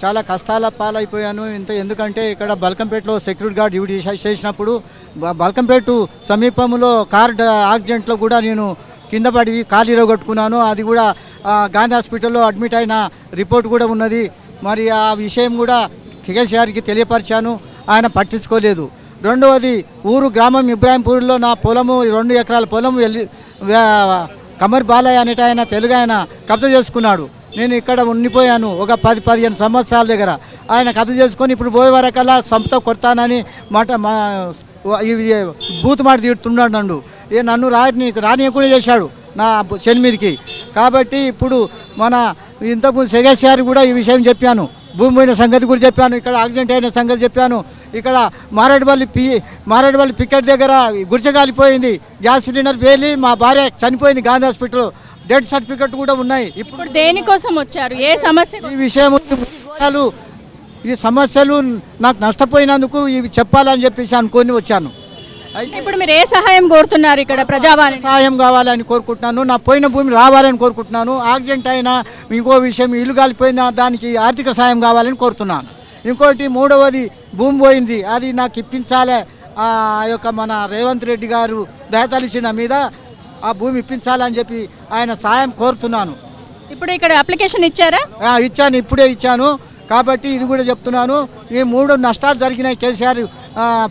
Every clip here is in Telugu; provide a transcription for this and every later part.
చాలా కష్టాల పాలైపోయాను. ఎందుకంటే ఇక్కడ బల్కంపేటలో సెక్యూరిటీ గార్డ్ డ్యూటీ చేసినప్పుడు బల్కంపేట సమీపంలో కార్ యాక్సిడెంట్లో కూడా నేను కింద పడి కాలు ఇరగొట్టుకున్నాను. అది కూడా గాంధీ హాస్పిటల్లో అడ్మిట్ అయిన రిపోర్ట్ కూడా ఉన్నది. మరి ఆ విషయం కూడా కేసీఆర్కి తెలియపరిచాను, ఆయన పట్టించుకోలేదు. రెండవది గ్రామం ఇబ్రాహింపూర్లో నా పొలము 2 ఎకరాల పొలము కమర్ బాలయ్య అనేట ఆయన తెలుగు ఆయన కబ్జా చేసుకున్నాడు. నేను ఇక్కడ ఉండిపోయాను ఒక 10-15 సంవత్సరాల దగ్గర. ఆయన కబ్జా చేసుకొని ఇప్పుడు పోయే వరకల్లా సంస్థ కొడతానని బూత్ మాట తీరుతున్నాడు నన్ను. నన్ను రానియకుండా చేశాడు నా చెల్లి మీదకి. కాబట్టి ఇప్పుడు మన ఇంతకుముందు కేసీఆర్ కూడా ఈ విషయం చెప్పాను, భూమి పోయిన సంగతి కూడా చెప్పాను, ఇక్కడ యాక్సిడెంట్ అయిన సంగతి చెప్పాను. ఇక్కడ మారేడుపల్లి పికెట్ దగ్గర గుడిచగాలిపోయింది, గ్యాస్ సిలిండర్ పేలి మా భార్య చనిపోయింది గాంధీ హాస్పిటల్లో, డెత్ సర్టిఫికెట్ కూడా ఉన్నాయి. ఇప్పుడు దేనికోసం వచ్చారు? ఏ సమస్య? ఈ విషయం ఈ సమస్యలు నాకు నష్టపోయినందుకు ఇవి చెప్పాలని చెప్పేసి అనుకొని వచ్చాను. ఇప్పుడు మీరు ఏ సహాయం కోరుతున్నారు? ఇక్కడ ప్రజావాణి సహాయం కావాలని కోరుకుంటున్నాను, నా పోయిన భూమి రావాలని కోరుకుంటున్నాను. యాక్సిడెంట్ అయినా ఇంకో విషయం ఇల్లు కాలిపోయినా దానికి ఆర్థిక సహాయం కావాలని కోరుతున్నాను. ఇంకోటి మూడవది భూమి పోయింది, అది నాకు ఇప్పించాలి. ఆ యొక్క మన రేవంత్ రెడ్డి గారు దయతలిచిన మీద ఆ భూమి ఇప్పించాలని చెప్పి ఆయన సాయం కోరుతున్నాను. ఇప్పుడు ఇక్కడ అప్లికేషన్ ఇచ్చారా? ఇచ్చాను, ఇప్పుడే ఇచ్చాను. కాబట్టి ఇది కూడా చెప్తున్నాను, ఈ 3 నష్టాలు జరిగినాయి కేసీఆర్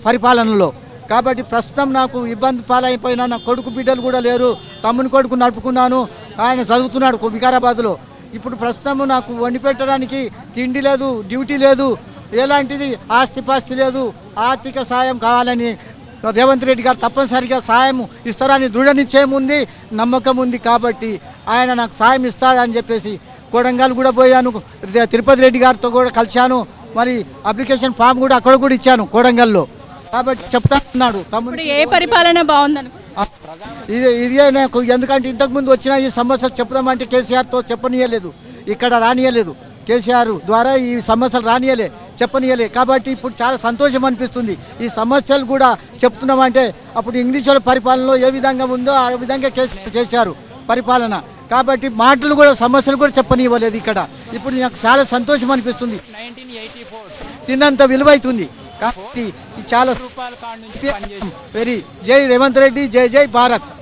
పరిపాలనలో. కాబట్టి ప్రస్తుతం నాకు ఇబ్బంది పాలైపోయినా, నా కొడుకు బిడ్డలు కూడా లేరు, తమ్ముని కొడుకు నడుపుకున్నాను, ఆయన చదువుతున్నాడు వికారాబాద్లో. ఇప్పుడు ప్రస్తుతం నాకు వండి పెట్టడానికి తిండి లేదు, డ్యూటీ లేదు, ఎలాంటిది ఆస్తిపాస్తి లేదు. ఆర్థిక సాయం కావాలని రేవంత్ రెడ్డి గారు తప్పనిసరిగా సాయం ఇస్తారని దృఢ నిశ్చయం ఉంది, నమ్మకం ఉంది. కాబట్టి ఆయన నాకు సాయం ఇస్తాడని చెప్పేసి కొడంగల్ కూడా పోయాను, తిరుపతి రెడ్డి గారితో కూడా కలిశాను. మరి అప్లికేషన్ ఫామ్ కూడా అక్కడ కూడా ఇచ్చాను కొడంగల్లో. కాబట్టి చెప్తా ఉన్నాడు తమ్ముడు. ఏ పరిపాలన బాగుందను? ఇదే నాకు, ఎందుకంటే ఇంతకుముందు వచ్చిన ఈ సమస్యలు చెప్దామంటే కేసీఆర్తో చెప్పనీయలేదు, ఇక్కడ రానియలేదు. కేసీఆర్ ద్వారా ఈ సమస్యలు రానియలే, చెప్పనీయలే. కాబట్టి ఇప్పుడు చాలా సంతోషం అనిపిస్తుంది. ఈ సమస్యలు కూడా చెప్తున్నామంటే అప్పుడు ఇంగ్లీష్ వాళ్ళ పరిపాలనలో ఏ విధంగా ఉందో ఆ విధంగా చేశారు పరిపాలన. కాబట్టి మాటలు కూడా సమస్యలు కూడా చెప్పనివ్వలేదు ఇక్కడ. ఇప్పుడు నాకు చాలా సంతోషం అనిపిస్తుంది. 1984 తిన్నంత విలువైతుంది. కాబట్టి చాలా వెరీ జై రేవంత్ రెడ్డి, జై జై భారత్.